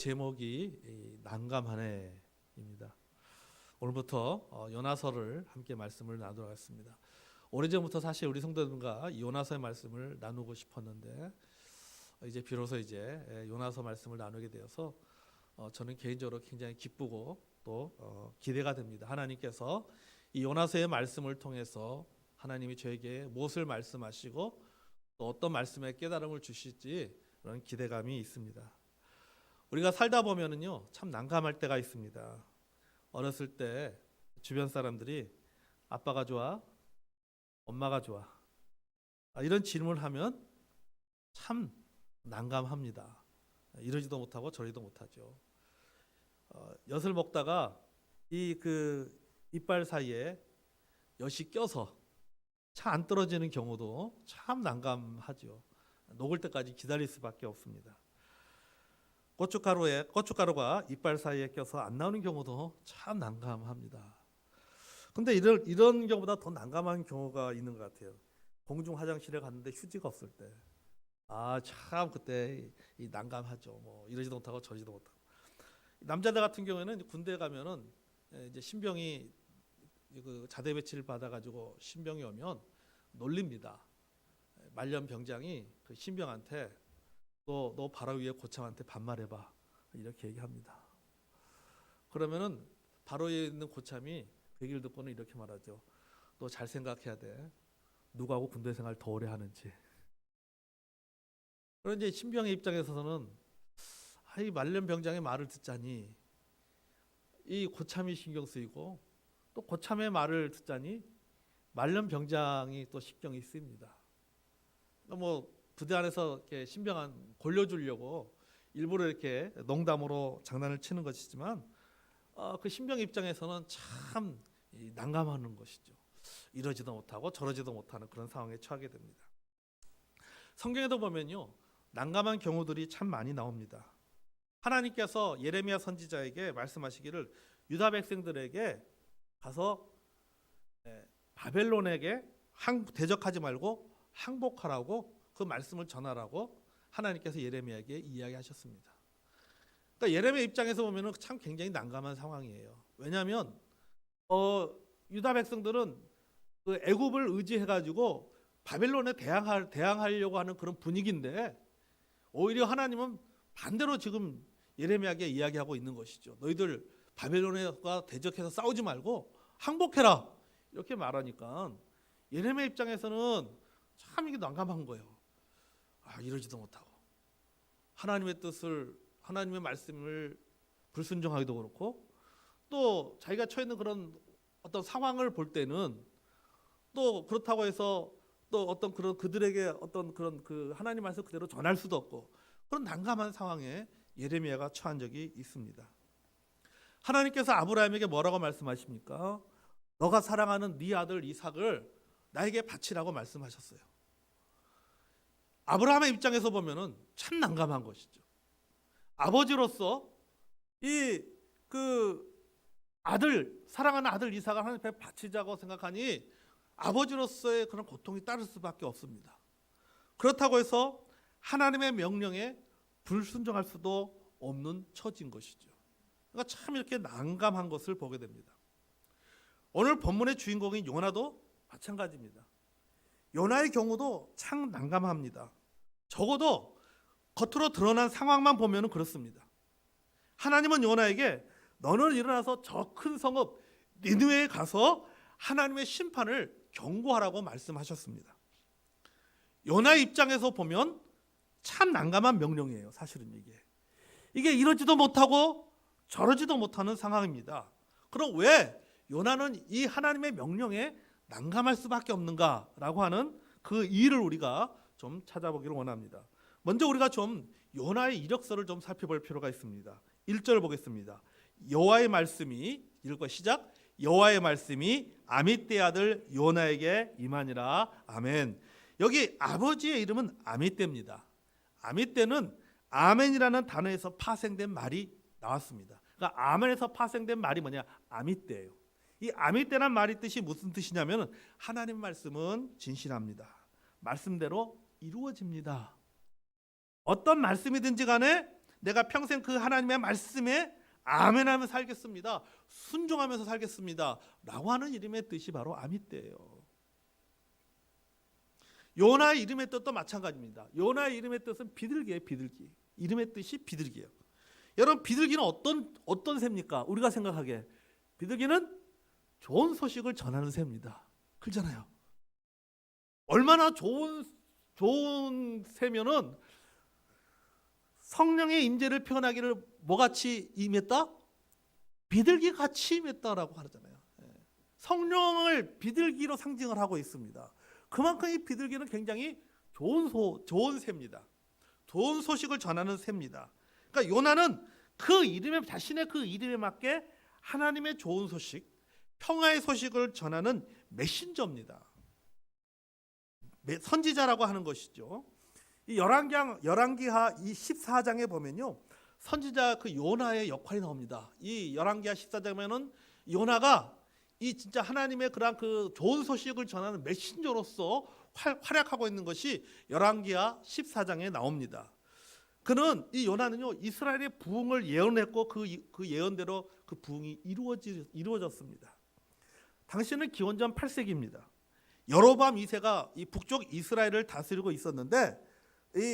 제목이 난감하네입니다. 오늘부터 요나서를 함께 말씀을 나누도록 하겠습니다. 오래전부터 사실 우리 성도들과 요나서의 말씀을 나누고 싶었는데 이제 비로소 요나서 말씀을 나누게 되어서 저는 개인적으로 굉장히 기쁘고 또 기대가 됩니다. 하나님께서 이 요나서의 말씀을 통해서 하나님이 저에게 무엇을 말씀하시고 또 어떤 말씀에 깨달음을 주실지 그런 기대감이 있습니다. 우리가 살다 보면은요 참 난감할 때가 있습니다. 어렸을 때 주변 사람들이 아빠가 좋아, 엄마가 좋아 이런 질문을 하면 참 난감합니다. 이러지도 못하고 저러지도 못하죠. 엿을 먹다가 이빨 사이에 엿이 껴서 차 안 떨어지는 경우도 참 난감하죠. 녹을 때까지 기다릴 수밖에 없습니다. 고춧가루가 이빨 사이에 껴서 안 나오는 경우도 참 난감합니다. 근데 이런 경우보다 더 난감한 경우가 있는 것 같아요. 공중 화장실에 갔는데 휴지가 없을 때, 참 그때 난감하죠. 이러지도 못하고 저러지도 못하고. 남자들 같은 경우에는 군대 가면은 이제 신병이 자대 배치를 받아가지고 신병이 오면 놀립니다. 말년 병장이 그 신병한테 너 바로 위에 고참한테 반말해봐 이렇게 얘기합니다. 그러면은 바로 위에 있는 고참이 그 얘기를 듣고는 이렇게 말하죠. 너 잘 생각해야 돼. 누구하고 군대 생활 더 오래 하는지. 그런 이제 신병의 입장에서는 이 말년 병장의 말을 듣자니 이 고참이 신경 쓰이고 또 고참의 말을 듣자니 말년 병장이 또 신경이 쓰입니다. 부대 안에서 이렇게 신병한 골려주려고 일부러 이렇게 농담으로 장난을 치는 것이지만 그 신병 입장에서는 참 난감하는 것이죠. 이러지도 못하고 저러지도 못하는 그런 상황에 처하게 됩니다. 성경에도 보면요 난감한 경우들이 참 많이 나옵니다. 하나님께서 예레미야 선지자에게 말씀하시기를 유다 백성들에게 가서 바벨론에게 대적하지 말고 항복하라고 그 말씀을 전하라고 하나님께서 예레미야에게 이야기하셨습니다. 그러니까 예레미야 입장에서 보면은 참 굉장히 난감한 상황이에요. 왜냐하면 유다 백성들은 그 애굽을 의지해가지고 바벨론에 대항하려고 하는 그런 분위기인데 오히려 하나님은 반대로 지금 예레미야에게 이야기하고 있는 것이죠. 너희들 바벨론과 대적해서 싸우지 말고 항복해라 이렇게 말하니까 예레미야 입장에서는 참 이게 난감한 거예요. 이러지도 못하고 하나님의 뜻을 하나님의 말씀을 불순종하기도 그렇고 또 자기가 처해 있는 그런 어떤 상황을 볼 때는 또 그렇다고 해서 또 어떤 그런 그들에게 어떤 그런 그 하나님 말씀 그대로 전할 수도 없고 그런 난감한 상황에 예레미야가 처한 적이 있습니다. 하나님께서 아브라함에게 뭐라고 말씀하십니까? 너가 사랑하는 네 아들 이삭을 나에게 바치라고 말씀하셨어요. 아브라함의 입장에서 보면은 참 난감한 것이죠. 아버지로서 사랑하는 아들 이삭을 하나님 앞에 바치자고 생각하니 아버지로서의 그런 고통이 따를 수밖에 없습니다. 그렇다고 해서 하나님의 명령에 불순종할 수도 없는 처지인 것이죠. 그러니까 참 이렇게 난감한 것을 보게 됩니다. 오늘 본문의 주인공인 요나도 마찬가지입니다. 요나의 경우도 참 난감합니다. 적어도 겉으로 드러난 상황만 보면 그렇습니다. 하나님은 요나에게 너는 일어나서 저 큰 성읍 니느웨에 가서 하나님의 심판을 경고하라고 말씀하셨습니다. 요나의 입장에서 보면 참 난감한 명령이에요. 사실은 이게 이러지도 못하고 저러지도 못하는 상황입니다. 그럼 왜 요나는 이 하나님의 명령에 난감할 수밖에 없는가라고 하는 그 이유를 우리가 좀 찾아보기를 원합니다. 먼저 우리가 좀 요나의 이력서를 좀 살펴볼 필요가 있습니다. 1절 보겠습니다. 여호와의 말씀이 읽고 시작. 여호와의 말씀이 아미떼 아들 요나에게 임하니라. 아멘. 여기 아버지의 이름은 아미떼입니다. 아미떼는 아멘이라는 단어에서 파생된 말이 나왔습니다. 그러니까 아멘에서 파생된 말이 뭐냐? 아미떼예요. 이 아미떼란 말의 뜻이 무슨 뜻이냐면 하나님 말씀은 진실합니다. 말씀대로 이루어집니다. 어떤 말씀이든지 간에 내가 평생 그 하나님의 말씀에 아멘하며 살겠습니다. 순종하면서 살겠습니다. 라고 하는 이름의 뜻이 바로 아미떼예요. 요나의 이름의 뜻도 마찬가지입니다. 요나의 이름의 뜻은 비둘기예요. 비둘기. 이름의 뜻이 비둘기예요. 여러분, 비둘기는 어떤 새입니까? 우리가 생각하기에 비둘기는 좋은 소식을 전하는 새입니다. 그렇잖아요. 얼마나 좋은 새면은 성령의 임재를 표현하기를 뭐같이 임했다? 비둘기 같이 임했다라고 하잖아요. 성령을 비둘기로 상징을 하고 있습니다. 그만큼 이 비둘기는 굉장히 좋은 새입니다. 좋은 소식을 전하는 새입니다. 그러니까 요나는 자신의 그 이름에 맞게 하나님의 좋은 소식, 평화의 소식을 전하는 메신저입니다. 선지자라고 하는 것이죠. 이 열왕기하 이 14장에 보면요, 선지자 그 요나의 역할이 나옵니다. 이 열왕기하 14장에는 요나가 이 진짜 하나님의 그런 그 좋은 소식을 전하는 메신저로서 활약하고 있는 것이 열왕기하 14장에 나옵니다. 이 요나는요, 이스라엘의 부흥을 예언했고 그 예언대로 그 부흥이 이루어졌습니다. 당시는 기원전 8세기입니다. 여로보암 2세가 이 북쪽 이스라엘을 다스리고 있었는데,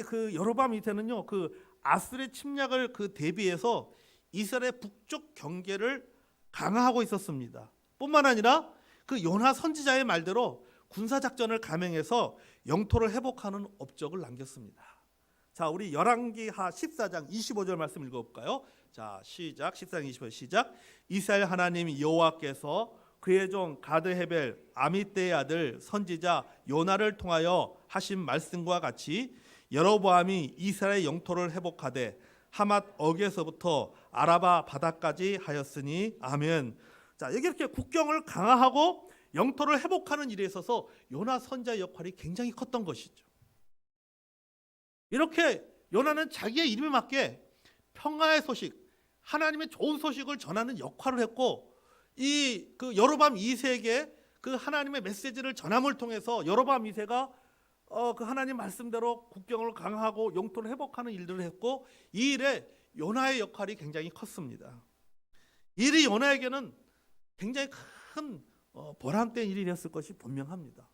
그 여로보암 2세는요, 그 아수르의 침략을 대비해서 이스라엘 북쪽 경계를 강화하고 있었습니다. 뿐만 아니라 그 요나 선지자의 말대로 군사 작전을 감행해서 영토를 회복하는 업적을 남겼습니다. 자, 우리 열왕기하 14장 25절 말씀 읽어볼까요? 자, 시작. 14장 25절 시작. 이스라엘 하나님 여호와께서 그의 종 가드헤벨 아미떼의 아들 선지자 요나를 통하여 하신 말씀과 같이 여로보암이 이스라엘 영토를 회복하되 하맛 어귀에서부터 아라바 바다까지 하였으니 아멘. 자, 여기 이렇게 국경을 강화하고 영토를 회복하는 일에 있어서 요나 선지자의 역할이 굉장히 컸던 것이죠. 이렇게 요나는 자기의 이름에 맞게 평화의 소식, 하나님의 좋은 소식을 전하는 역할을 했고, 그 여로보암 2세에게 그 하나님의 메시지를 전함을 통해서 여로보암 2세가 그 하나님 말씀대로 국경을 강화하고 영토를 회복하는 일들을 했고, 이 일에 요나의 역할이 굉장히 컸습니다. 이 일이 요나에게는 굉장히 큰 보람된 일이 됐을 것이 분명합니다.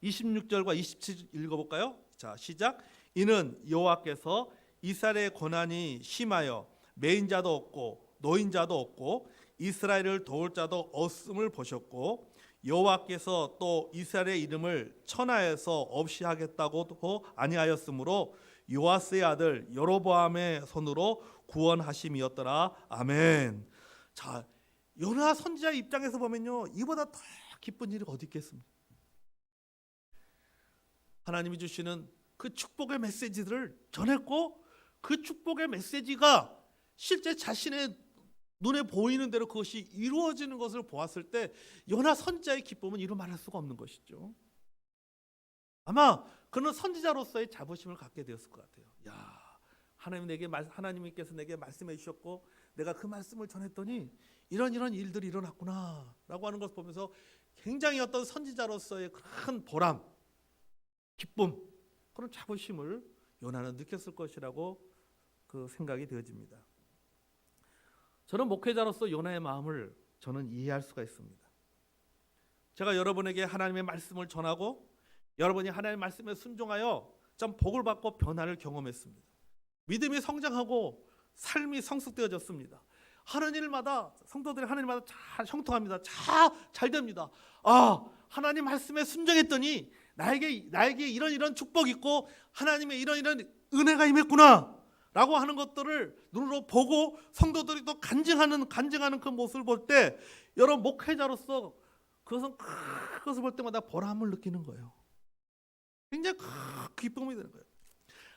26절과 27절 읽어볼까요? 자, 시작. 이는 여호와께서 이스라엘의 고난이 심하여 매인자도 없고 노인자도 없고 이스라엘을 도울 자도 없음을 보셨고, 여호와께서 또 이스라엘의 이름을 천하에서 없이 하겠다고도 아니하였으므로 요아스의 아들 여로보암의 손으로 구원하심이었더라. 아멘. 자, 요나 선지자의 입장에서 보면요, 이보다 더 기쁜 일이 어디 있겠습니까? 하나님이 주시는 그 축복의 메시지들을 전했고, 그 축복의 메시지가 실제 자신의 눈에 보이는 대로 그것이 이루어지는 것을 보았을 때 요나 선지자의 기쁨은 이루 말할 수가 없는 것이죠. 아마 그는 선지자로서의 자부심을 갖게 되었을 것 같아요. 야, 하나님께서 내게 말씀해 주셨고 내가 그 말씀을 전했더니 이런 일들이 일어났구나 라고 하는 것을 보면서 굉장히 어떤 선지자로서의 큰 보람, 기쁨, 그런 자부심을 요나는 느꼈을 것이라고 그 생각이 되어집니다. 저는 목회자로서 요나의 마음을 저는 이해할 수가 있습니다. 제가 여러분에게 하나님의 말씀을 전하고 여러분이 하나님의 말씀에 순종하여 참 복을 받고 변화를 경험했습니다. 믿음이 성장하고 삶이 성숙되어졌습니다. 하는 일마다 성도들이 하는 일마다 잘 형통합니다. 잘 됩니다. 아, 하나님 말씀에 순종했더니 나에게 이런 축복이 있고 하나님의 이런 은혜가 임했구나 라고 하는 것들을 눈으로 보고 성도들이 또 간증하는 그 모습을 볼 때 여러분 목회자로서 그것을 볼 때마다 보람을 느끼는 거예요. 굉장히 큰 기쁨이 되는 거예요.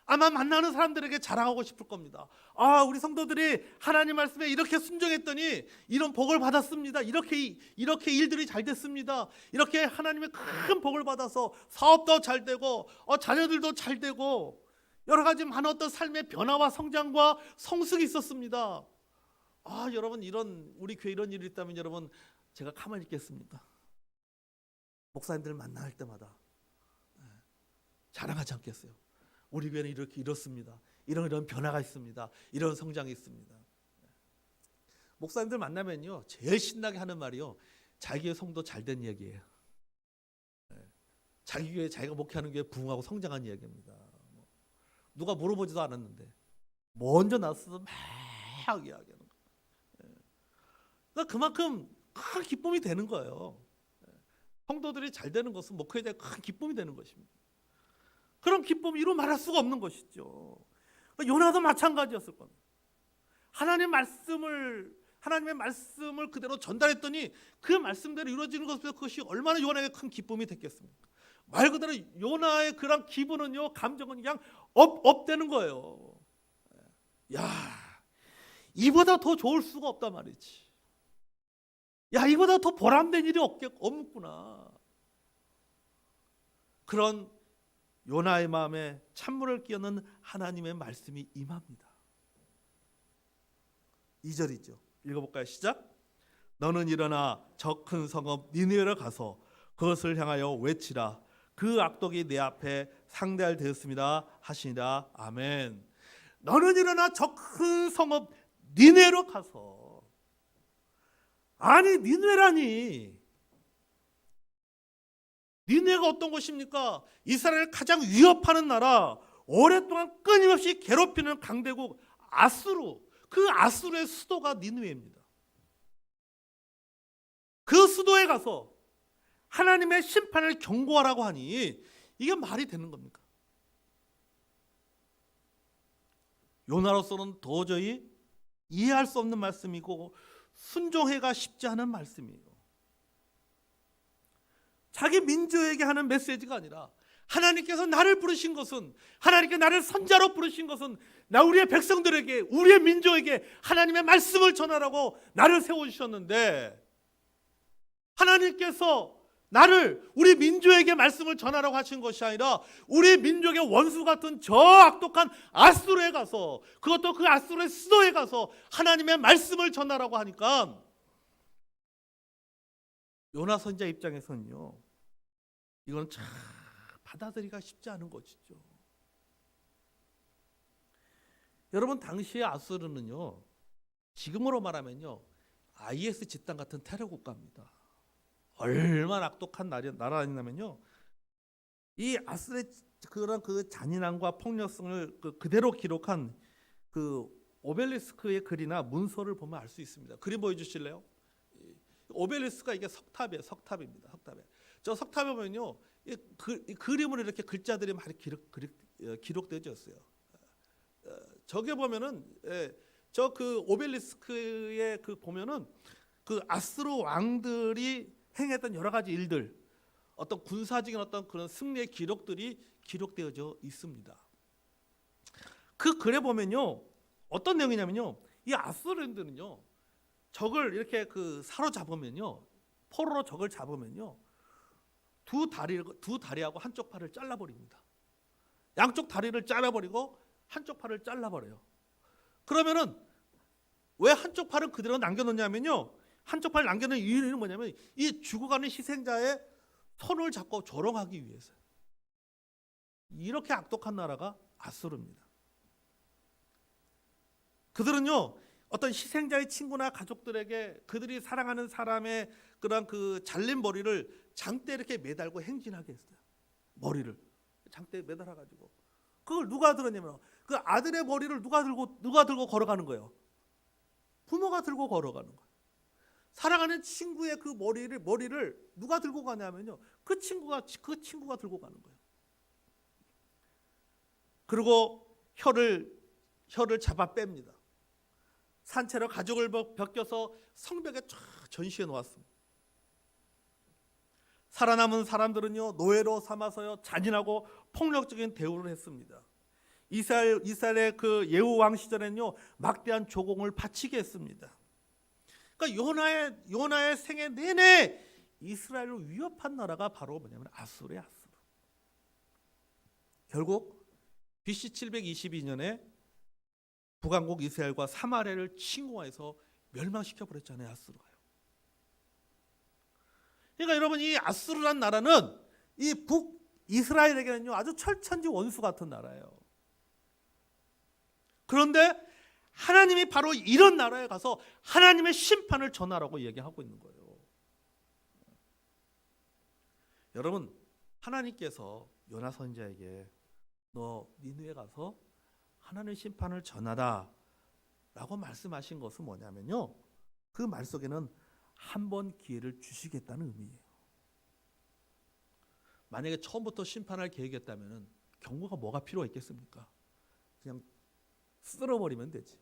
아마 만나는 사람들에게 자랑하고 싶을 겁니다. 아, 우리 성도들이 하나님 말씀에 이렇게 순종했더니 이런 복을 받았습니다. 이렇게 일들이 잘 됐습니다. 이렇게 하나님의 큰 복을 받아서 사업도 잘 되고 자녀들도 잘 되고 여러 가지 많은 어떤 삶의 변화와 성장과 성숙이 있었습니다. 아, 여러분 우리 교회 이런 일이 있다면 여러분 제가 가만히 있겠습니까? 목사님들 만날 때마다 자랑하지 않겠어요? 우리 교회는 이렇습니다. 이런 변화가 있습니다. 이런 성장이 있습니다. 목사님들 만나면요, 제일 신나게 하는 말이요, 자기 교회 성도 잘 된 얘기예요. 자기 교회, 자기가 목회하는 교회 부흥하고 성장한 이야기입니다. 누가 물어보지도 않았는데 먼저 나서서 막 이야기하는 거예요. 그러니까 그만큼 큰 기쁨이 되는 거예요. 성도들이 잘 되는 것은 목회에 대한 큰 기쁨이 되는 것입니다. 그런 기쁨 이루 말할 수가 없는 것이죠. 요나도 마찬가지였을 겁니다. 하나님의 말씀을 그대로 전달했더니 그 말씀대로 이루어지는 것에서 그것이 얼마나 요나에게 큰 기쁨이 됐겠습니까? 말 그대로 요나의 그런 기분은요, 감정은 그냥 업되는 거예요. 야, 이보다 더 좋을 수가 없단 말이지. 야, 이보다 더 보람된 일이 없구나. 그런 요나의 마음에 찬물을 끼얹는 하나님의 말씀이 임합니다. 2절이죠. 읽어볼까요? 시작. 너는 일어나 저 큰 성읍 니느웨로 가서 그것을 향하여 외치라. 그 악독이 내 앞에 상대할 되었습니다 하시니라. 아멘. 너는 일어나 저 큰 성읍 니느웨로 가서. 아니, 니느웨라니. 니느웨가 어떤 곳입니까? 이스라엘을 가장 위협하는 나라, 오랫동안 끊임없이 괴롭히는 강대국 아수르. 그 아수르의 수도가 니느웨입니다. 그 수도에 가서 하나님의 심판을 경고하라고 하니 이게 말이 되는 겁니까? 요나로서는 도저히 이해할 수 없는 말씀이고 순종해가 쉽지 않은 말씀이에요. 자기 민족에게 하는 메시지가 아니라 하나님께서 나를 부르신 것은, 하나님께 나를 선자로 부르신 것은 나 우리의 백성들에게, 우리의 민족에게 하나님의 말씀을 전하라고 나를 세워주셨는데, 하나님께서 나를 우리 민족에게 말씀을 전하라고 하신 것이 아니라 우리 민족의 원수 같은 저 악독한 아수르에 가서, 그것도 그 아수르의 수도에 가서 하나님의 말씀을 전하라고 하니까 요나 선지자 입장에서는요, 이건 참 받아들이기가 쉽지 않은 것이죠. 여러분, 당시의 아수르는요, 지금으로 말하면요, IS 집단 같은 테러 국가입니다. 얼마나 악독한 나라냐면요, 이 아수르의 그런 그 잔인함과 폭력성을 그대로 기록한 그 오벨리스크의 글이나 문서를 보면 알 수 있습니다. 그림 보여주실래요? 오벨리스크가 이게 석탑이에요. 석탑입니다. 석탑에. 저 석탑에 보면요, 이 그림으로 이렇게 글자들이 많이 기록되어 있어요. 저게 보면은 저 그 오벨리스크에 그 보면은 그 아수르 왕들이 행했던 여러 가지 일들, 어떤 군사적인 어떤 그런 승리의 기록들이 기록되어져 있습니다. 그 글에 보면요, 어떤 내용이냐면요, 이 아수르인들은요, 적을 이렇게 그 사로잡으면요, 포로로 적을 잡으면요, 두 다리하고 한쪽 팔을 잘라버립니다. 양쪽 다리를 잘라버리고 한쪽 팔을 잘라버려요. 그러면은 왜 한쪽 팔을 그대로 남겨놓냐면요, 한쪽 팔을 남겨놓은 이유는 뭐냐면 이 죽어가는 희생자의 손을 잡고 조롱하기 위해서요. 이렇게 악독한 나라가 아수르입니다. 그들은요, 어떤 희생자의 친구나 가족들에게 그들이 사랑하는 사람의 그런 그 잘린 머리를 장대에 이렇게 매달고 행진하게 했어요. 머리를 장대에 매달아 가지고 그걸 누가 들었냐면 그 아들의 머리를 누가 들고 걸어가는 거예요. 부모가 들고 걸어가는 거예요. 사랑하는 친구의 그 머리를 누가 들고 가냐면요, 그 친구가 들고 가는 거예요. 그리고 혀를 잡아 뺍니다. 산채로 가죽을 벗겨서 성벽에 쫙 전시해 놓았습니다. 살아남은 사람들은요, 노예로 삼아서요, 잔인하고 폭력적인 대우를 했습니다. 이스라엘의 그 예후 왕 시절에는요, 막대한 조공을 바치게 했습니다. 그러니까 요나의 생애 내내 이스라엘을 위협한 나라가 바로 뭐냐면 아수르예요. 아수르. 결국 BC 722년에 북왕국 이스라엘과 사마리아를 침공해서 멸망시켜 버렸잖아요, 아수르가요. 그러니까 여러분, 이 아수르란 나라는 이 북이스라엘에게는요, 아주 철천지 원수 같은 나라예요. 그런데 하나님이 바로 이런 나라에 가서 하나님의 심판을 전하라고 얘기하고 있는 거예요. 여러분, 하나님께서 요나 선지자에게 너 니느웨 가서 하나님의 심판을 전하라 라고 말씀하신 것은 뭐냐면요, 그 말 속에는 한 번 기회를 주시겠다는 의미예요. 만약에 처음부터 심판할 계획이었다면 경고가 뭐가 필요가 있겠습니까? 그냥 쓸어버리면 되지.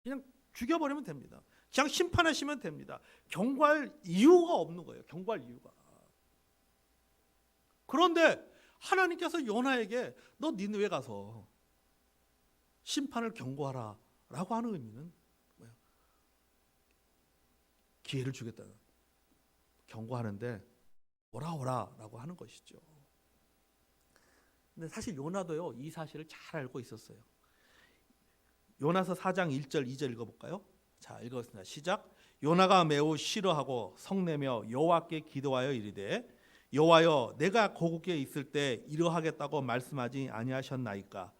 그냥 죽여버리면 됩니다. 그냥 심판하시면 됩니다. 경고할 이유가 없는 거예요. 경고할 이유가. 그런데 하나님께서 요나에게 너 니느웨 가서 심판을 경고하라 라고 하는 의미는 뭐예요? 기회를 주겠다는, 경고하는데 오라 라고 하는 것이죠. 근데 사실 요나도요, 이 사실을 잘 알고 있었어요. 요나서 4장 1절 2절 읽어볼까요? 자, 읽었습니다. 시작. 요나가 매우 싫어하고 성내며 여호와께 기도하여 이르되 여호와여, 내가 고국에 있을 때 이러하겠다고 말씀하지 아니하셨나이까?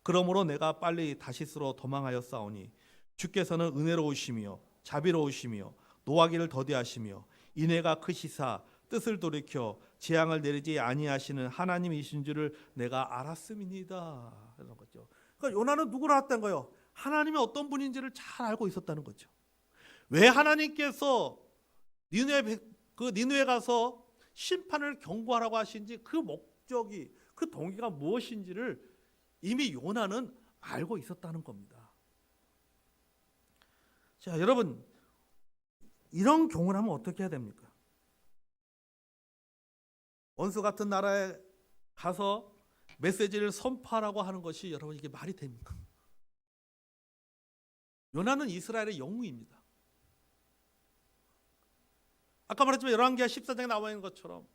그러므로 내가 빨리 다시스로 도망하였사오니 주께서는 은혜로우시며 자비로우시며 노하기를 더디하시며 인애가 크시사 뜻을 돌이켜 재앙을 내리지 아니하시는 하나님이신 줄을 내가 알았음이니이다. 이런 거죠. 그러니까 요나는 누구를 알았다는 거예요? 하나님이 어떤 분인지를 잘 알고 있었다는 거죠. 왜 하나님께서 니느웨 가서 심판을 경고하라고 하신지, 그 목적이, 그 동기가 무엇인지를 이미 요나는 알고 있었다는 겁니다. 자, 여러분, 이런 경우를 하면 어떻게 해야 됩니까? 원수 같은 나라에 가서 메시지를 선포하라고 하는 것이, 여러분, 이게 말이 됩니까? 요나는 이스라엘의 영웅입니다. 아까 말했지만 열왕기하 14장에 나와 있는 것처럼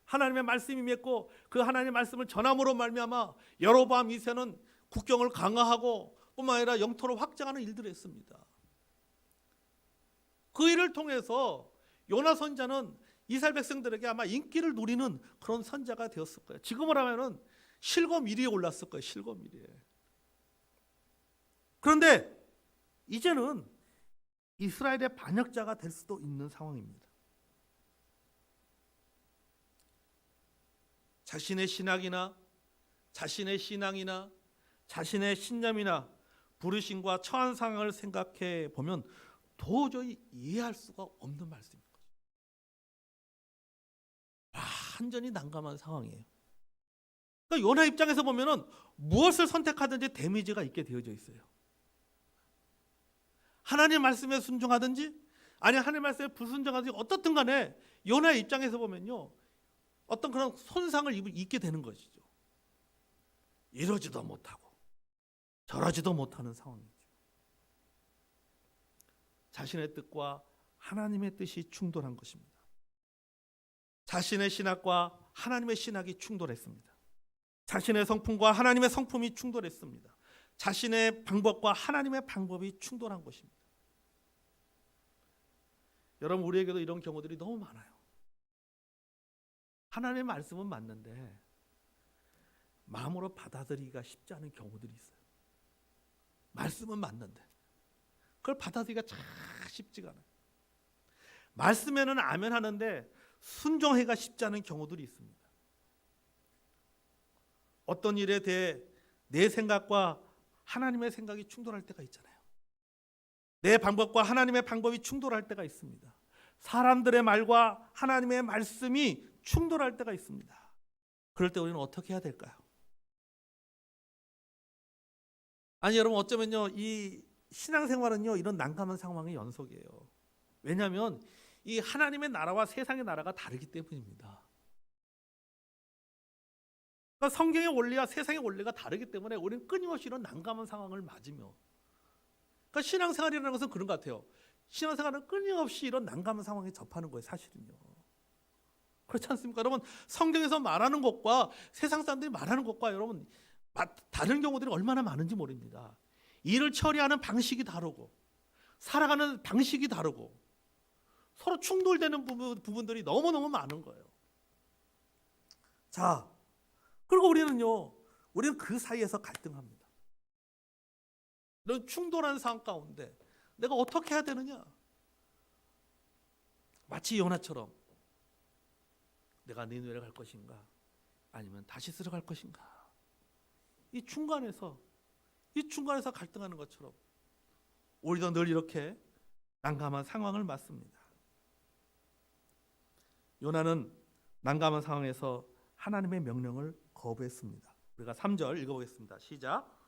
하나님의 말씀이 맺고 그 하나님의 말씀을 전함으로 말미암아 여로보암 2세는 국경을 강화하고 뿐만 아니라 영토를 확장하는 일들을 했습니다. 그 일을 통해서 요나 선자는 이스라엘 백성들에게 아마 인기를 누리는 그런 선자가 되었을 거예요. 지금으로 하면은 실검 1위에 올랐을 거예요. 실검 1위에. 그런데 이제는 이스라엘의 반역자가 될 수도 있는 상황입니다. 자신의 신학이나 자신의 신앙이나 자신의 신념이나 부르심과 처한 상황을 생각해 보면 도저히 이해할 수가 없는 말씀입니다. 완전히 난감한 상황이에요. 그러니까 요나 입장에서 보면은 무엇을 선택하든지 데미지가 있게 되어져 있어요. 하나님 말씀에 순종하든지 아니 하나님 말씀에 불순종하든지 어떻든 간에 요나의 입장에서 보면요, 어떤 그런 손상을 입게 되는 것이죠. 이러지도 못하고 저러지도 못하는 상황이죠. 자신의 뜻과 하나님의 뜻이 충돌한 것입니다. 자신의 신학과 하나님의 신학이 충돌했습니다. 자신의 성품과 하나님의 성품이 충돌했습니다. 자신의 방법과 하나님의 방법이 충돌한 것입니다. 여러분, 우리에게도 이런 경우들이 너무 많아요. 하나님의 말씀은 맞는데 마음으로 받아들이기가 쉽지 않은 경우들이 있어요. 말씀은 맞는데 그걸 받아들이기가 참 쉽지가 않아요. 말씀에는 아멘 하는데 순종하기가 쉽지 않은 경우들이 있습니다. 어떤 일에 대해 내 생각과 하나님의 생각이 충돌할 때가 있잖아요. 내 방법과 하나님의 방법이 충돌할 때가 있습니다. 사람들의 말과 하나님의 말씀이 충돌할 때가 있습니다. 그럴 때 우리는 어떻게 해야 될까요? 아니 여러분, 어쩌면요 이 신앙생활은요 이런 난감한 상황의 연속이에요. 왜냐하면 이 하나님의 나라와 세상의 나라가 다르기 때문입니다. 그러니까 성경의 원리와 세상의 원리가 다르기 때문에 우리는 끊임없이 이런 난감한 상황을 맞으며, 그러니까 신앙생활이라는 것은 그런 것 같아요. 신앙생활은 끊임없이 이런 난감한 상황에 접하는 거예요, 사실은요. 그렇지 않습니까? 여러분, 성경에서 말하는 것과 세상 사람들이 말하는 것과 여러분 다른 경우들이 얼마나 많은지 모릅니다. 일을 처리하는 방식이 다르고 살아가는 방식이 다르고 서로 충돌되는 부분들이 너무너무 많은 거예요. 자, 그리고 우리는 그 사이에서 갈등합니다. 이런 충돌한 상황 가운데 내가 어떻게 해야 되느냐? 마치 요나처럼 내가 니느웨로 갈 것인가 아니면 다시스로 갈 것인가, 이 중간에서 갈등하는 것처럼 우리도 늘 이렇게 난감한 상황을 맞습니다. 요나는 난감한 상황에서 하나님의 명령을 거부했습니다. 우리가 3절 읽어보겠습니다. 시작.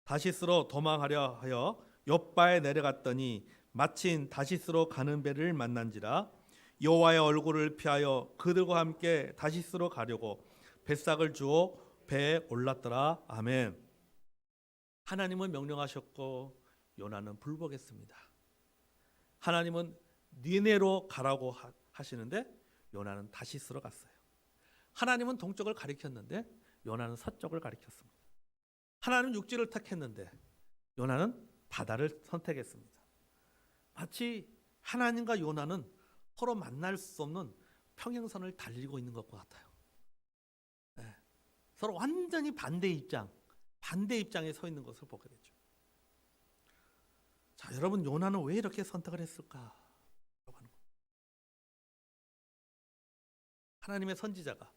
다시스로 도망하려 하여 욥바에 내려갔더니 마침 다시스로 가는 배를 만난지라. 여호와의 얼굴을 피하여 그들과 함께 다시스로 가려고 뱃삭을 주어 배에 올랐더라. 아멘. 하나님은 명령하셨고 요나는 불복했습니다. 하나님은 니네로 가라고 하시는데 요나는 다시스로 갔어요. 하나님은 동쪽을 가리켰는데 요나는 서쪽을 가리켰습니다. 하나님은 육지를 택했는데 요나는 바다를 선택했습니다. 마치 하나님과 요나는 서로 만날 수 없는 평행선을 달리고 있는 것과 같아요. 네. 서로 완전히 반대 입장에 서 있는 것을 보게 되죠. 자, 여러분, 요나는 왜 이렇게 선택을 했을까? 하나님의 선지자가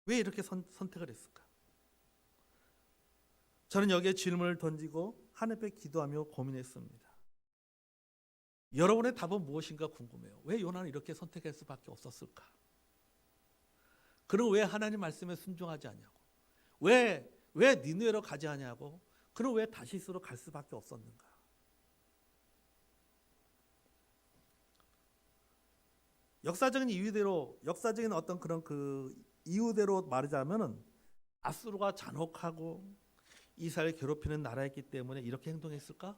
왜 이렇게 선택을 했을까? 저는 여기에 질문을 던지고 하나님께 기도하며 고민했습니다. 여러분의 답은 무엇인가 궁금해요. 왜 요나는 이렇게 선택할 수밖에 없었을까? 그럼 왜 하나님 말씀에 순종하지 않냐고? 왜 니느웨로 가지 않냐고? 그럼 왜 다시스로 갈 수밖에 없었는가? 역사적인 어떤 그런 그 이유대로 말하자면은 아수르가 잔혹하고 이스라엘 괴롭히는 나라였기 때문에 이렇게 행동했을까?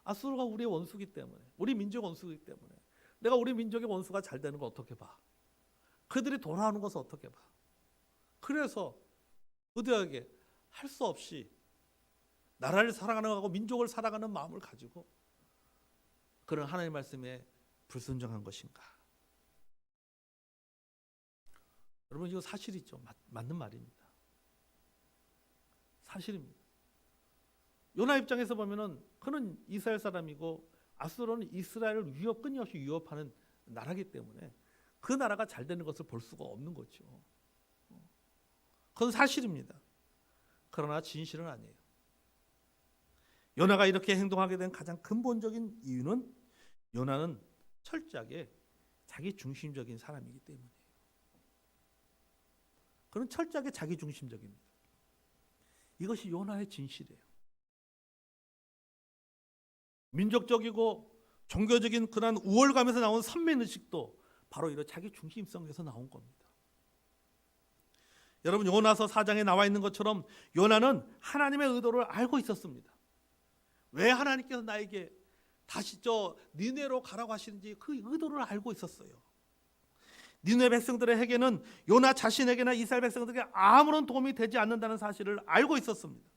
아수르가 우리의 원수기 때문에, 우리 민족의 원수기 때문에 내가 우리 민족의 원수가 잘 되는 거 어떻게 봐? 그들이 돌아오는 것을 어떻게 봐? 그래서 의도하게 할 수 없이 나라를 사랑하는 거고 민족을 사랑하는 마음을 가지고 그런 하나님의 말씀에 불순종한 것인가? 여러분, 이거 사실이죠. 맞는 말입니다. 사실입니다. 요나 입장에서 보면은 그는 이스라엘 사람이고 아수르는 이스라엘을 끊임없이 위협하는 나라이기 때문에 그 나라가 잘 되는 것을 볼 수가 없는 거죠. 그건 사실입니다. 그러나 진실은 아니에요. 요나가 이렇게 행동하게 된 가장 근본적인 이유는 요나는 철저하게 자기 중심적인 사람이기 때문이에요. 그는 철저하게 자기 중심적입니다. 이것이 요나의 진실이에요. 민족적이고 종교적인 그런 우월감에서 나온 선민의식도 바로 이런 자기 중심성에서 나온 겁니다. 여러분, 요나서 4장에 나와 있는 것처럼 요나는 하나님의 의도를 알고 있었습니다. 왜 하나님께서 나에게 다시 니느웨로 가라고 하시는지 그 의도를 알고 있었어요. 니느웨 백성들에게는 요나 자신에게나 이스라엘 백성들에게 아무런 도움이 되지 않는다는 사실을 알고 있었습니다.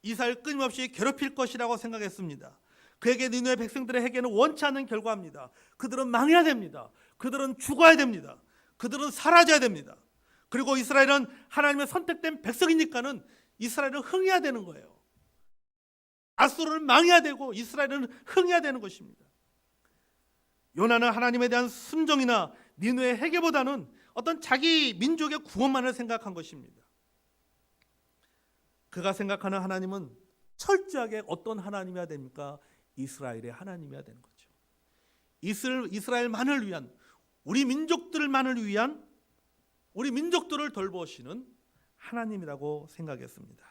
이스라엘 끊임없이 괴롭힐 것이라고 생각했습니다. 그에게 니느웨 백성들에게는 원치 않는 결과입니다. 그들은 망해야 됩니다. 그들은 죽어야 됩니다. 그들은 사라져야 됩니다. 그리고 이스라엘은 하나님의 선택된 백성이니까는 이스라엘은 흥해야 되는 거예요. 아수르는 망해야 되고 이스라엘은 흥해야 되는 것입니다. 요나는 하나님에 대한 순종이나 니느웨 회개보다는 어떤 자기 민족의 구원만을 생각한 것입니다. 그가 생각하는 하나님은 철저하게 어떤 하나님이어야 됩니까? 이스라엘의 하나님이어야 되는 거죠. 이스라엘만을 위한, 우리 민족들만을 위한, 우리 민족들을 돌보시는 하나님이라고 생각했습니다.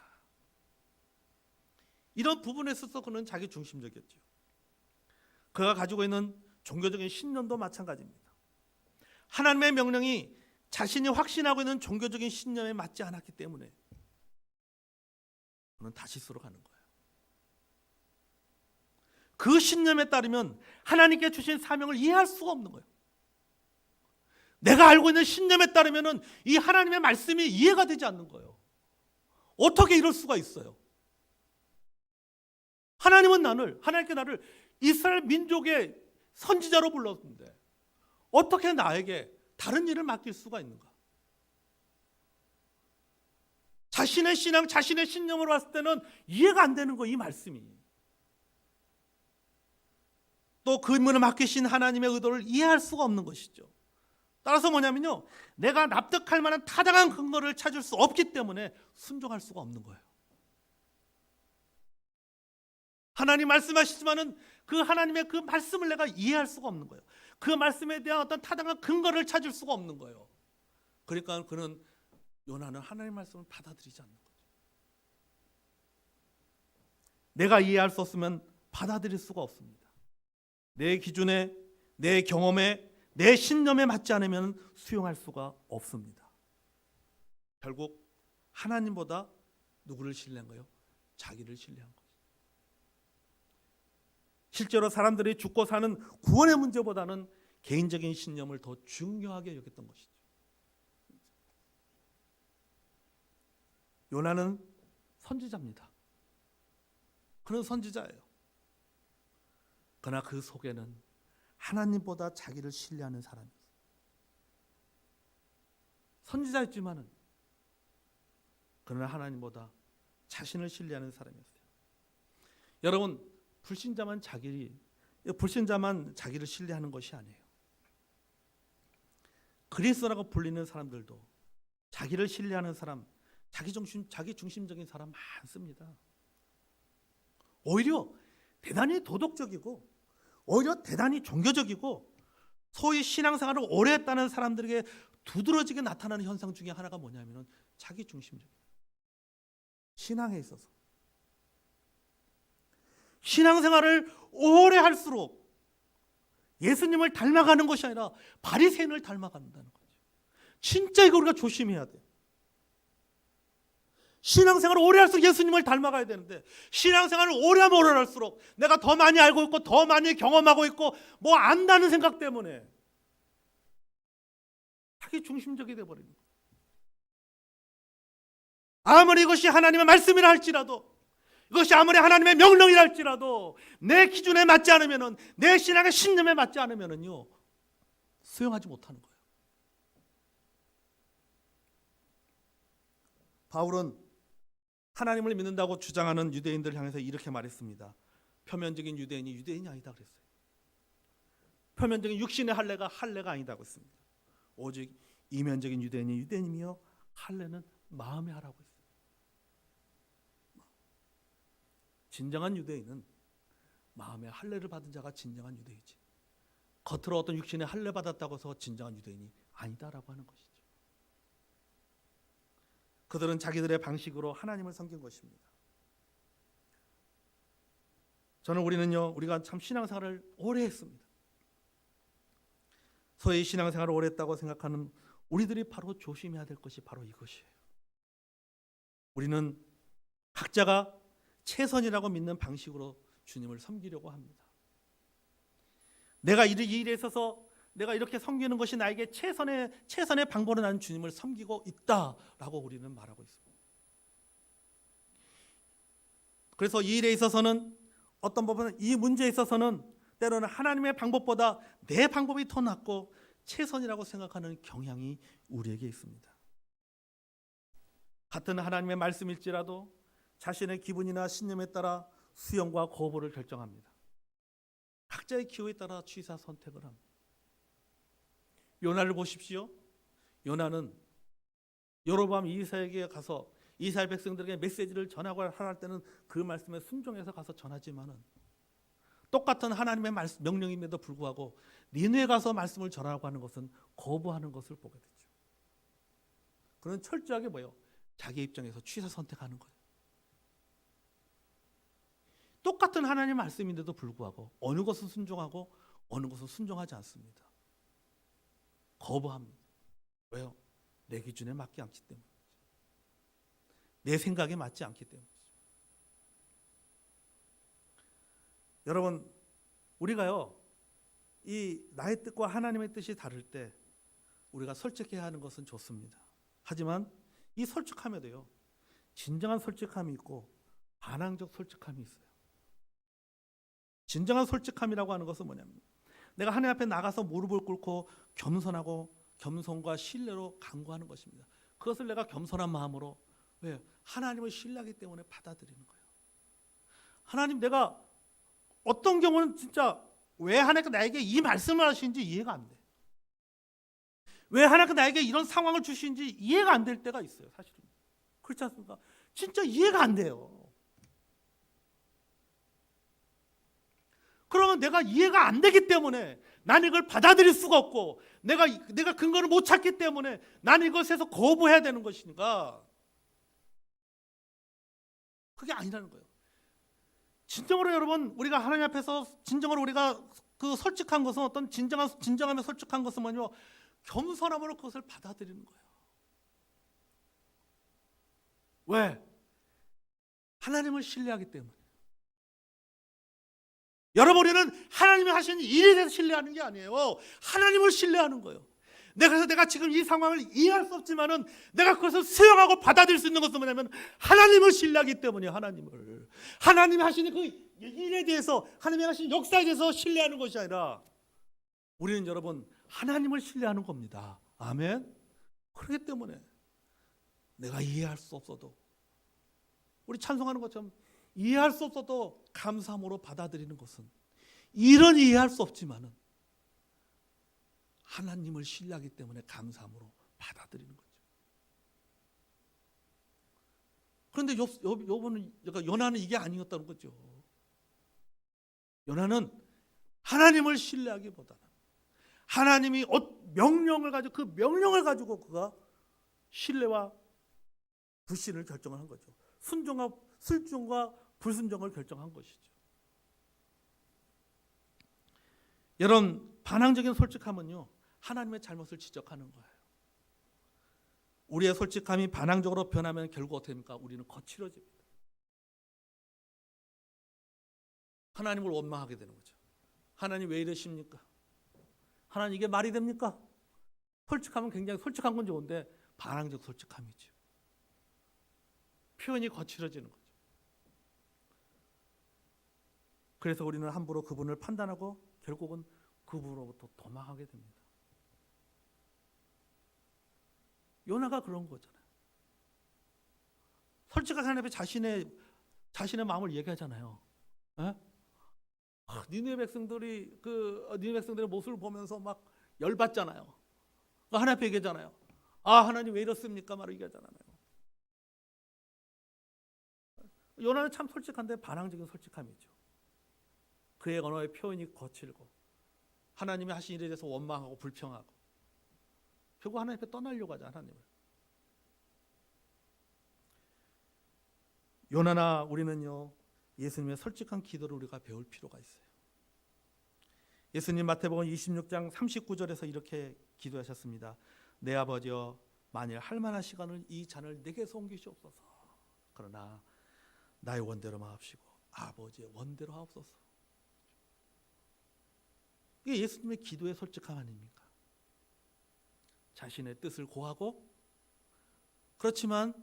이런 부분에 있어서 그는 자기 중심적이었죠. 그가 가지고 있는 종교적인 신념도 마찬가지입니다. 하나님의 명령이 자신이 확신하고 있는 종교적인 신념에 맞지 않았기 때문에 그는 다시스로 가는 거예요. 그 신념에 따르면 하나님께 주신 사명을 이해할 수가 없는 거예요. 내가 알고 있는 신념에 따르면 이 하나님의 말씀이 이해가 되지 않는 거예요. 어떻게 이럴 수가 있어요? 하나님께 나를 이스라엘 민족의 선지자로 불렀는데 어떻게 나에게 다른 일을 맡길 수가 있는가? 자신의 신앙, 자신의 신념으로 봤을 때는 이해가 안 되는 거예요, 이 말씀이. 또 그분을 맡기신 하나님의 의도를 이해할 수가 없는 것이죠. 따라서 뭐냐면요, 내가 납득할 만한 타당한 근거를 찾을 수 없기 때문에 순종할 수가 없는 거예요. 하나님 말씀하시지만은 그 하나님의 그 말씀을 내가 이해할 수가 없는 거예요. 그 말씀에 대한 어떤 타당한 근거를 찾을 수가 없는 거예요. 그러니까 그는 요나는 하나님의 말씀을 받아들이지 않는 거죠. 내가 이해할 수 없으면 받아들일 수가 없습니다. 내 기준에, 내 경험에, 내 신념에 맞지 않으면 수용할 수가 없습니다. 결국 하나님보다 누구를 신뢰한 거예요? 자기를 신뢰한 거예요. 실제로 사람들이 죽고 사는 구원의 문제보다는 개인적인 신념을 더 중요하게 여겼던 것이죠. 요나는 선지자입니다. 그는 선지자예요. 그러나 그 속에는 하나님보다 자기를 신뢰하는 사람이었어요. 선지자였지만은 그는 하나님보다 자신을 신뢰하는 사람이었어요. 여러분, 불신자만 자기를 신뢰하는 것이 아니에요. 그리스도라고 불리는 사람들도 자기를 신뢰하는 사람, 자기 중심적인 사람 많습니다. 오히려 대단히 도덕적이고 오히려 대단히 종교적이고 소위 신앙생활을 오래 했다는 사람들에게 두드러지게 나타나는 현상 중에 하나가 뭐냐면 자기 중심적이에요. 신앙에 있어서 신앙생활을 오래 할수록 예수님을 닮아가는 것이 아니라 바리새인을 닮아간다는 거죠. 진짜 이거 우리가 조심해야 돼요. 신앙생활을 오래 할수록 예수님을 닮아가야 되는데 신앙생활을 오래 하면 오래 할수록 내가 더 많이 알고 있고 더 많이 경험하고 있고 뭐 안다는 생각 때문에 자기 중심적이 되어버리는 거예요. 아무리 이것이 하나님의 말씀이라 할지라도 이것이 아무리 하나님의 명령이라 할지라도 내 기준에 맞지 않으면은 내 신앙의 신념에 맞지 않으면은요 수용하지 못하는 거예요. 바울은 하나님을 믿는다고 주장하는 유대인들을 향해서 이렇게 말했습니다. 표면적인 유대인이 유대인이 아니다 그랬어요. 표면적인 육신의 할례가 아니다고 했습니다. 오직 이면적인 유대인이 유대인이며 할례는 마음에 하라고 했어요. 진정한 유대인은 마음의 할례를 받은 자가 진정한 유대인이지 겉으로 어떤 육신의 할례 받았다고 해서 진정한 유대인이 아니다라고 하는 것이죠. 그들은 자기들의 방식으로 하나님을 섬긴 것입니다. 우리가 참 신앙생활을 오래 했습니다. 소위 신앙생활을 오래 했다고 생각하는 우리들이 바로 조심해야 될 것이 바로 이것이에요. 우리는 각자가 최선이라고 믿는 방식으로 주님을 섬기려고 합니다. 내가 이 일에 있어서 내가 이렇게 섬기는 것이 나에게 최선의 방법으로 나는 주님을 섬기고 있다라고 우리는 말하고 있습니다. 그래서 이 일에 있어서는 어떤 부분은 이 문제에 있어서는 때로는 하나님의 방법보다 내 방법이 더 낫고 최선이라고 생각하는 경향이 우리에게 있습니다. 같은 하나님의 말씀일지라도 자신의 기분이나 신념에 따라 수용과 거부를 결정합니다. 각자의 기호에 따라 취사 선택을 합니다. 요나를 보십시오. 요나는 여로보암 2세에게 가서 이스라엘 백성들에게 메시지를 전하고 할 때는 그 말씀에 순종해서 가서 전하지만은 똑같은 하나님의 명령임에도 불구하고 니느웨에 가서 말씀을 전하라고 하는 것은 거부하는 것을 보게 되죠. 그는 철저하게 자기 입장에서 취사 선택하는 거예요. 똑같은 하나님의 말씀인데도 불구하고 어느 것은 순종하고 어느 것은 순종하지 않습니다. 거부합니다. 왜요? 내 기준에 맞지 않기 때문이죠. 내 생각에 맞지 않기 때문이죠. 여러분, 우리가요 이 나의 뜻과 하나님의 뜻이 다를 때 우리가 솔직해야 하는 것은 좋습니다. 하지만 이 솔직함에도요 진정한 솔직함이 있고 반항적 솔직함이 있어요. 진정한 솔직함이라고 하는 것은 뭐냐면 내가 하나님 앞에 나가서 무릎을 꿇고 겸손과 신뢰로 간구하는 것입니다. 그것을 내가 겸손한 마음으로 왜? 하나님을 신뢰하기 때문에 받아들이는 거예요. 하나님, 내가 어떤 경우는 진짜 왜 하나님께서 나에게 이 말씀을 하시는지 이해가 안 돼. 왜 하나님께서 나에게 이런 상황을 주시는지 이해가 안 될 때가 있어요. 사실은. 그렇지 않습니까? 진짜 이해가 안 돼요. 그러면 내가 이해가 안 되기 때문에 나는 이걸 받아들일 수가 없고 내가 근거를 못 찾기 때문에 나는 이것에서 거부해야 되는 것이니까 그게 아니라는 거예요. 진정으로 여러분, 우리가 하나님 앞에서 진정으로 우리가 그 솔직한 것은 어떤 진정하며 솔직한 것은 뭐냐면 겸손함으로 그것을 받아들이는 거예요. 왜? 하나님을 신뢰하기 때문에. 여러분, 우리는 하나님이 하시는 일에 대해서 신뢰하는 게 아니에요. 하나님을 신뢰하는 거예요. 그래서 내가 지금 이 상황을 이해할 수 없지만은 내가 그것을 수용하고 받아들일 수 있는 것은 뭐냐면 하나님을 신뢰하기 때문이에요. 하나님이 하시는 그 일에 대해서, 하나님이 하시는 역사에 대해서 신뢰하는 것이 아니라 우리는 여러분 하나님을 신뢰하는 겁니다. 아멘. 그렇기 때문에 내가 이해할 수 없어도, 우리 찬송하는 것처럼 이해할 수 없어도 감사함으로 받아들이는 것은, 이런 이해할 수 없지만은 하나님을 신뢰하기 때문에 감사함으로 받아들이는 거죠. 그런데 요나는 이게 아니었다는 거죠. 요나는 하나님을 신뢰하기보다는 하나님이 명령을 가지고, 그 명령을 가지고 그가 신뢰와 불신을 결정한 거죠. 순종과 불순종을 결정한 것이죠. 여러분, 반항적인 솔직함은요, 하나님의 잘못을 지적하는 거예요. 우리의 솔직함이 반항적으로 변하면 결국 어떻게 됩니까? 우리는 거칠어집니다. 하나님을 원망하게 되는 거죠. 하나님 왜 이러십니까? 하나님 이게 말이 됩니까? 솔직하면 굉장히, 솔직한 건 좋은데 반항적 솔직함이죠. 표현이 거칠어지는 거죠. 그래서 우리는 함부로 그분을 판단하고 결국은 그분으로부터 도망하게 됩니다. 요나가 그런 거잖아요. 솔직하게 하나님 앞에 자신의 마음을 얘기하잖아요. 니느웨 백성들이 니느웨 백성들의 모습을 보면서 막 열받잖아요. 하나님 앞에 얘기하잖아요. 하나님 왜 이렇습니까? 말을 얘기하잖아요. 요나는 참 솔직한데 반항적인 솔직함이죠. 그의 언어의 표현이 거칠고 하나님이 하신 일에 대해서 원망하고 불평하고 결국 하나님 앞에 떠나려고 하죠. 하나님을. 요나나 우리는요, 예수님의 솔직한 기도를 우리가 배울 필요가 있어요. 예수님 마태복음 26장 39절에서 이렇게 기도하셨습니다. 내 아버지여, 만일 할 만한 시간을 이 잔을 내게서 옮기시옵소서. 그러나 나의 원대로 마옵시고 아버지의 원대로 하옵소서. 이게 예수님의 기도의 솔직함 아닙니까? 자신의 뜻을 고하고, 그렇지만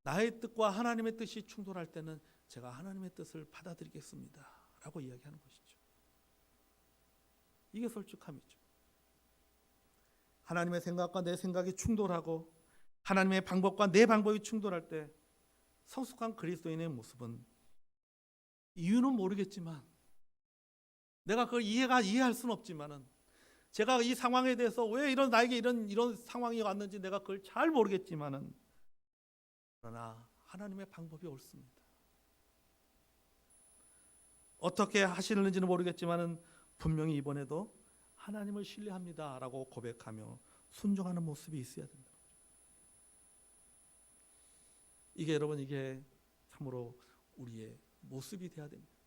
나의 뜻과 하나님의 뜻이 충돌할 때는 제가 하나님의 뜻을 받아들이겠습니다 라고 이야기하는 것이죠. 이게 솔직함이죠. 하나님의 생각과 내 생각이 충돌하고 하나님의 방법과 내 방법이 충돌할 때 성숙한 그리스도인의 모습은, 이유는 모르겠지만, 내가 그걸 이해할 수는 없지만은, 제가 이 상황에 대해서 왜 나에게 이런 상황이 왔는지 내가 그걸 잘 모르겠지만은, 그러나 하나님의 방법이 옳습니다. 어떻게 하시는지는 모르겠지만은 분명히 이번에도 하나님을 신뢰합니다라고 고백하며 순종하는 모습이 있어야 된다. 이게 여러분, 이게 참으로 우리의 모습이 되어야 됩니다.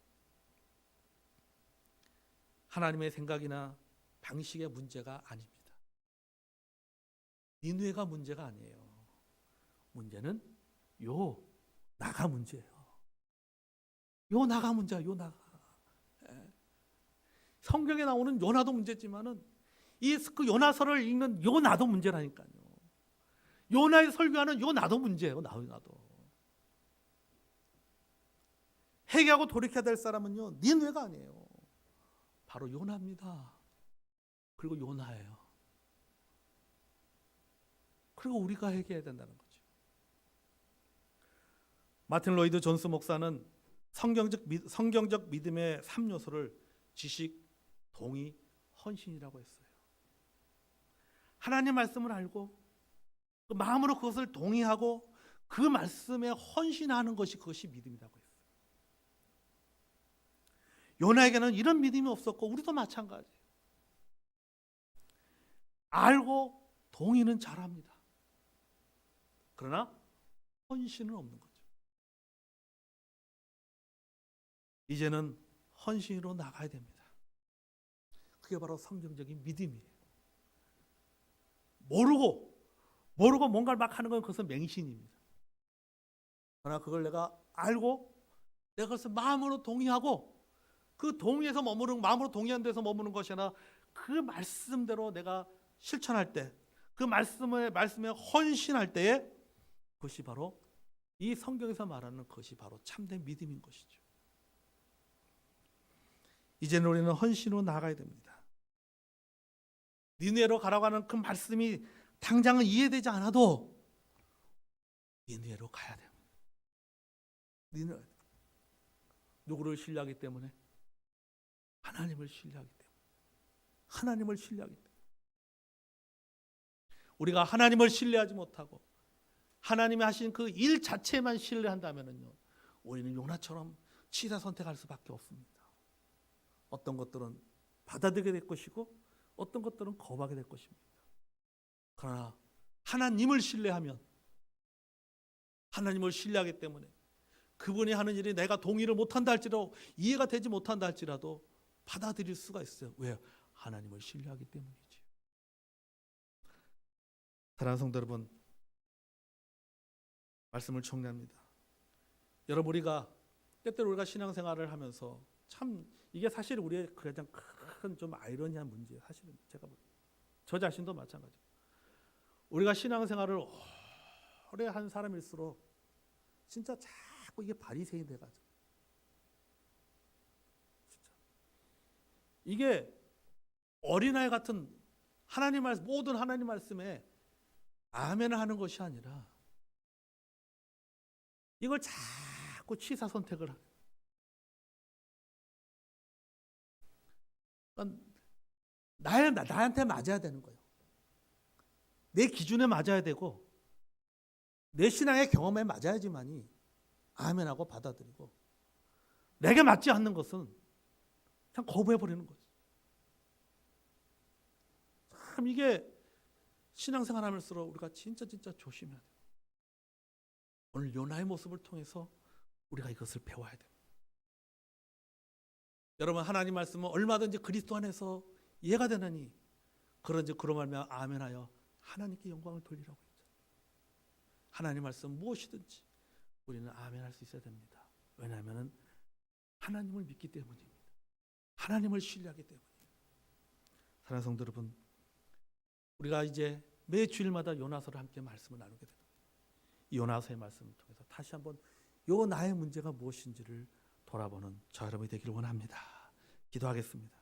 하나님의 생각이나 방식의 문제가 아닙니다. 니느웨가 문제가 아니에요. 문제는 나가 문제예요. 나가 문제야. 나가. 성경에 나오는 요나도 문제지만은 그 요나서를 읽는 요나도 문제라니까요. 요나의 설교하는 요나도 문제예요. 나도. 회개하고 돌이켜야 될 사람은요, 니느웨가 아니에요. 바로 요나입니다. 그리고 요나예요. 그리고 우리가 회개해야 된다는 거죠. 마틴 로이드 존스 목사는 성경적 믿음의 3요소를 지식, 동의, 헌신이라고 했어요. 하나님 말씀을 알고 그 마음으로 그것을 동의하고 그 말씀에 헌신하는 것이 그것이 믿음이라고 했어요. 요나에게는 이런 믿음이 없었고 우리도 마찬가지예요. 알고 동의는 잘합니다. 그러나 헌신은 없는 거죠. 이제는 헌신으로 나가야 됩니다. 그게 바로 성경적인 믿음이에요. 모르고 뭔가를 막 하는 건 그것은 맹신입니다. 그러나 그걸 내가 알고 내가 그것을 마음으로 동의하고 그 동의에서 마음으로 동의한 데서 머무는 것이 아니라 그 말씀대로 내가 실천할 때, 그 말씀에 헌신할 때에 그것이 바로 이 성경에서 말하는 것이 바로 참된 믿음인 것이죠. 이제는 우리는 헌신으로 나아가야 됩니다. 니느웨로 가라고 하는 그 말씀이 당장은 이해되지 않아도 니느웨로 가야 됩니다. 니느웨 누구를 신뢰하기 때문에? 하나님을 신뢰하기 때문에. 하나님을 신뢰하기 때문에. 우리가 하나님을 신뢰하지 못하고 하나님이 하신 그 일 자체만 신뢰한다면요, 우리는 요나처럼 치사 선택할 수밖에 없습니다. 어떤 것들은 받아들이게 될 것이고 어떤 것들은 거부하게 될 것입니다. 그러나 하나님을 신뢰하면, 하나님을 신뢰하기 때문에 그분이 하는 일이 내가 동의를 못한다 할지라도, 이해가 되지 못한다 할지라도 받아들일 수가 있어요. 왜요? 하나님을 신뢰하기 때문이지. 사랑하는 성도 여러분, 말씀을 정리합니다. 여러분, 때때로 우리가 신앙생활을 하면서 참 이게 사실 우리의 가장 큰 좀 아이러니한 문제예요. 사실은 저 자신도 마찬가지예요. 우리가 신앙생활을 오래 한 사람일수록 진짜 자꾸 이게 바리새인 돼가지고, 진짜 이게 어린아이 같은 하나님 말씀, 모든 하나님 말씀에 아멘을 하는 것이 아니라 이걸 자꾸 취사 선택을 하는. 그러니까 나한테 맞아야 되는 거예요. 내 기준에 맞아야 되고 내 신앙의 경험에 맞아야지만이 아멘하고 받아들이고, 내게 맞지 않는 것은 그냥 거부해버리는 거죠. 참 이게 신앙생활 하면서 우리가 진짜 조심해야 돼요. 오늘 요나의 모습을 통해서 우리가 이것을 배워야 됩니다. 여러분, 하나님 말씀은 얼마든지 그리스도 안에서 이해가 되느니 그런지 그로 말미암아 아멘하여 하나님께 영광을 돌리라고 했죠. 하나님 말씀 무엇이든지 우리는 아멘할 수 있어야 됩니다. 왜냐하면 하나님을 믿기 때문입니다. 하나님을 신뢰하기 때문입니다. 사랑하는 성도 여러분, 우리가 이제 매 주일마다 요나서를 함께 말씀을 나누게 됩니다. 이 요나서의 말씀을 통해서 다시 한번 요 나의 문제가 무엇인지를 돌아보는 저 여러분이 되기를 원합니다. 기도하겠습니다.